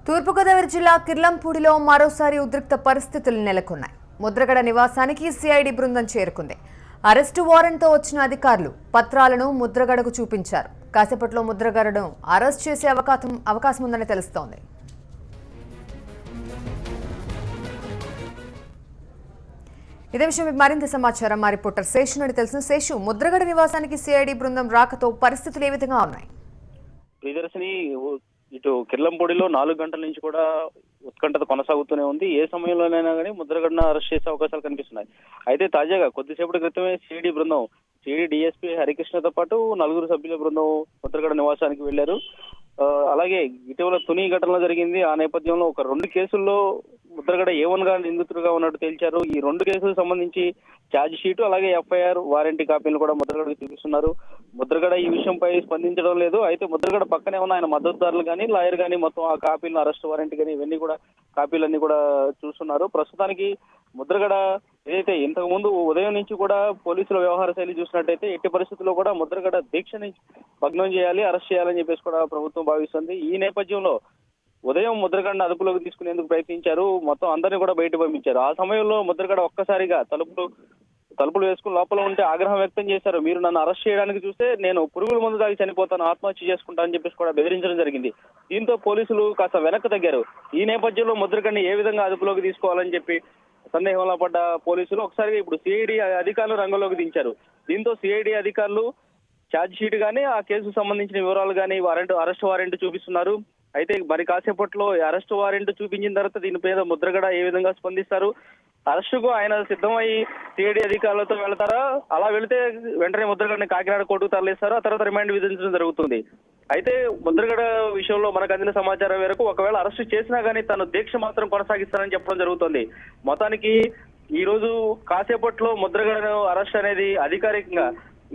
తూర్పుగోదావరి జిల్లా కిర్లంపూడిలో మరోసారి ఉద్రిక్త పరిస్థితులు నెలకొన్నాయి. ముద్రగడ నివాసానికి సిఐడి బృందం చేరుకుంది. అరెస్టు వారెంట్తో వచ్చిన అధికారులు పత్రాలను ముద్రగడకు చూపించారు. కాసేపట్లో ముద్రగడను అరెస్ట్ చేసే అవకాశం ఉందని తెలుస్తోంది. ఇదే విషయం మరింత సమాచారం మా రిపోర్టర్ శేషు నుండి తెలిసిన శేషు, ముద్రగడ నివాసానికి సిఐడి బృందం రాకతో పరిస్థితులు ఏ విధంగా ఉన్నాయి? ప్రియదర్శిని, ఇటు కిర్లంపూడిలో 4 గంటల నుంచి కూడా ఉత్కంఠత కొనసాగుతూనే ఉంది. ఏ సమయంలోనైనా కానీ ముద్రగడను అరెస్ట్ చేసే అవకాశాలు కనిపిస్తున్నాయి. అయితే తాజాగా కొద్దిసేపటి క్రితమే సిఐడి బృందం, సిఐడి డిఎస్పీ హరికృష్ణతో పాటు 4 సభ్యుల బృందం ముద్రగడ నివాసానికి వెళ్లారు. అలాగే ఇటీవల తుని ఘటన జరిగింది. ఆ నేపథ్యంలో ఒక 2 కేసుల్లో ముద్రగడ A1 గా నిందితుడుగా ఉన్నట్టు తేల్చారు. ఈ 2 కేసులకు సంబంధించి ఛార్జ్ షీటు అలాగే FIR వారెంటీ కాపీలు కూడా ముద్రగడకు చూపిస్తున్నారు. ముద్రగడ ఈ విషయంపై స్పందించడం లేదు. అయితే ముద్రగడ పక్కనే ఉన్న ఆయన మద్దతుదారులు కానీ లాయర్ కానీ మొత్తం ఆ కాపీలను, అరెస్ట్ వారెంట్ కానీ ఇవన్నీ కూడా కాపీలన్నీ కూడా చూస్తున్నారు. ప్రస్తుతానికి ముద్రగడ ఏదైతే ఇంతకు ముందు ఉదయం నుంచి కూడా పోలీసుల వ్యవహార శైలి చూసినట్టయితే ఎట్టి పరిస్థితుల్లో కూడా ముద్రగడ దీక్షని భగ్నం చేయాలి, అరెస్ట్ చేయాలని చెప్పేసి కూడా ప్రభుత్వం భావిస్తుంది. ఈ నేపథ్యంలో ఉదయం ముద్రగడను అదుపులోకి తీసుకునేందుకు ప్రయత్నించారు. మొత్తం అందరినీ కూడా బయట పంపించారు. ఆ సమయంలో ముద్రగడ ఒక్కసారిగా తలుపులు వేసుకుని లోపల ఉంటే ఆగ్రహం వ్యక్తం చేశారు. మీరు నన్ను అరెస్ట్ చేయడానికి చూస్తే నేను పురుగుల మందు తాగి చనిపోతాను, ఆత్మహత్య చేసుకుంటా అని చెప్పేసి కూడా బెదిరించడం జరిగింది. దీంతో పోలీసులు కాస్త వెనక్కి తగ్గారు. ఈ నేపథ్యంలో ముద్రగడని ఏ విధంగా అదుపులోకి తీసుకోవాలని చెప్పి సందేహంలో పడ్డ పోలీసులు ఒకసారిగా ఇప్పుడు సిఐడి అధికారులు రంగంలోకి దించారు. దీంతో సిఐడి అధికారులు ఛార్జ్ షీట్ గానీ, ఆ కేసుకు సంబంధించిన వివరాలు కానీ, అరెస్ట్ వారెంట్ చూపిస్తున్నారు. అయితే మరి కాసేపట్లో అరెస్ట్ వారెంట్ చూపించిన తర్వాత దీని మీద ముద్రగడ ఏ విధంగా స్పందిస్తారు, అరెస్టుకు ఆయన సిద్ధమయ్యి సిఐడి అధికారులతో వెళ్తారా, అలా వెళితే వెంటనే ముద్రగడని కాకినాడ కోర్టుకు తరలిస్తారు, ఆ తర్వాత రిమాండ్ విధించడం జరుగుతుంది. అయితే ముద్రగడ విషయంలో మనకు అందిన సమాచారం మేరకు ఒకవేళ అరెస్టు చేసినా కానీ తను దీక్ష మాత్రం కొనసాగిస్తారని చెప్పడం జరుగుతుంది. మొత్తానికి ఈ రోజు కాసేపట్లో ముద్రగడను అరెస్ట్ అనేది అధికారికంగా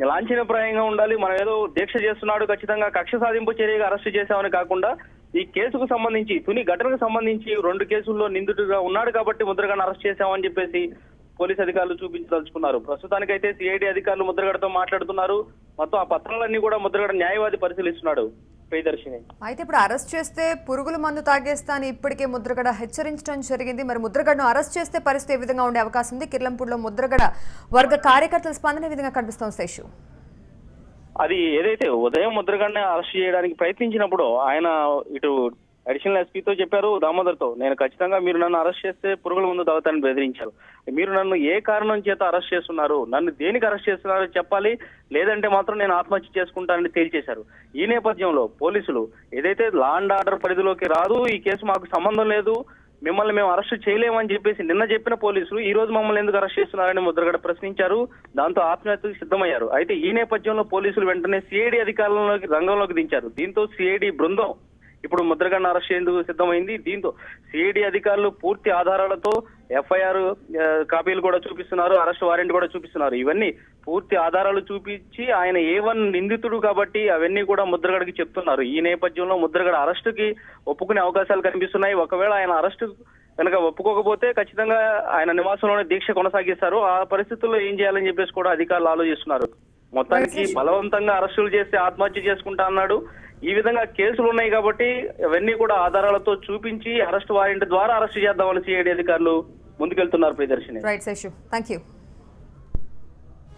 లాంఛనప్రాయంగా ఉండాలి. మనం ఏదో దీక్ష చేస్తున్నాడు, ఖచ్చితంగా కక్ష సాధింపు చర్యగా అరెస్టు చేశామని కాకుండా ఈ కేసుకు సంబంధించి, తుని ఘటనకు సంబంధించి 2 కేసుల్లో నిందితుడిగా ఉన్నాడు కాబట్టి ముద్రగడను అరెస్ట్ చేశామని చెప్పేసి పోలీసు అధికారులు చూపించదలుచుకున్నారు. ప్రస్తుతానికైతే సిఐడి అధికారులు ముద్రగడతో మాట్లాడుతున్నారు. మొత్తం ఆ పత్రాలన్నీ కూడా ముద్రగడ న్యాయవాది పరిశీలిస్తున్నాడు. ప్రియదర్శిని, అయితే ఇప్పుడు అరెస్ట్ చేస్తే పురుగుల మందు తాగేస్తా అని ఇప్పటికే ముద్రగడ హెచ్చరించడం జరిగింది. మరి ముద్రగడను అరెస్ట్ చేస్తే పరిస్థితి ఏ విధంగా ఉండే అవకాశం ఉంది? కిర్లంపూడిలో ముద్రగడ వర్గ కార్యకర్తల స్పందన ఏ విధంగా కనిపిస్తోంది శేషు? అది ఏదైతే ఉదయం ముద్రగడని అరెస్ట్ చేయడానికి ప్రయత్నించినప్పుడు ఆయన ఇటు అడిషనల్ ఎస్పీతో చెప్పారు, దామోదర్తో, నేను ఖచ్చితంగా మీరు నన్ను అరెస్ట్ చేస్తే పురుగుల ముందు తాగుతానని బెదిరించారు. మీరు నన్ను ఏ కారణం చేత అరెస్ట్ చేస్తున్నారు, నన్ను దేనికి అరెస్ట్ చేస్తున్నారో చెప్పాలి, లేదంటే మాత్రం నేను ఆత్మహత్య చేసుకుంటానని తేల్చేశారు. ఈ నేపథ్యంలో పోలీసులు ఏదైతే లా అండ్ ఆర్డర్ పరిధిలోకి రాదు, ఈ కేసు మాకు సంబంధం లేదు, మిమ్మల్ని మేము అరెస్ట్ చేయలేమని చెప్పేసి నిన్న చెప్పిన పోలీసులు ఈ రోజు మమ్మల్ని ఎందుకు అరెస్ట్ చేస్తున్నారని ముద్రగడ ప్రశ్నించారు. దాంతో ఆత్మహత్యకు సిద్ధమయ్యారు. అయితే ఈ నేపథ్యంలో పోలీసులు వెంటనే సిఐడి అధికారులలోకి రంగంలోకి దించారు. దీంతో సిఐడి బృందం ఇప్పుడు ముద్రగడను అరెస్ట్ చేసేందుకు సిద్ధమైంది. దీంతో సిఐడి అధికారులు పూర్తి ఆధారాలతో FIR కాపీలు కూడా చూపిస్తున్నారు, అరెస్ట్ వారెంట్ కూడా చూపిస్తున్నారు. ఇవన్నీ పూర్తి ఆధారాలు చూపించి ఆయన A1 నిందితుడు కాబట్టి అవన్నీ కూడా ముద్రగడకి చెప్తున్నారు. ఈ నేపథ్యంలో ముద్రగడ అరెస్టుకి ఒప్పుకునే అవకాశాలు కనిపిస్తున్నాయి. ఒకవేళ ఆయన అరెస్టు కనుక ఒప్పుకోకపోతే ఖచ్చితంగా ఆయన నివాసంలోనే దీక్ష కొనసాగిస్తారు. ఆ పరిస్థితుల్లో ఏం చేయాలని చెప్పేసి కూడా అధికారులు ఆలోచిస్తున్నారు. మొత్తానికి బలవంతంగా అరెస్టులు చేస్తే ఆత్మహత్య చేసుకుంటా అన్నాడు. ఈ విధంగా కేసులు ఉన్నాయి కాబట్టి అవన్నీ కూడా ఆధారాలతో చూపించి అరెస్ట్ వారెంట్ ద్వారా అరెస్ట్ చేద్దామని సిఐడి అధికారులు ముందుకెళ్తున్నారు. ప్రియదర్శిని. Right Seshu, thank you.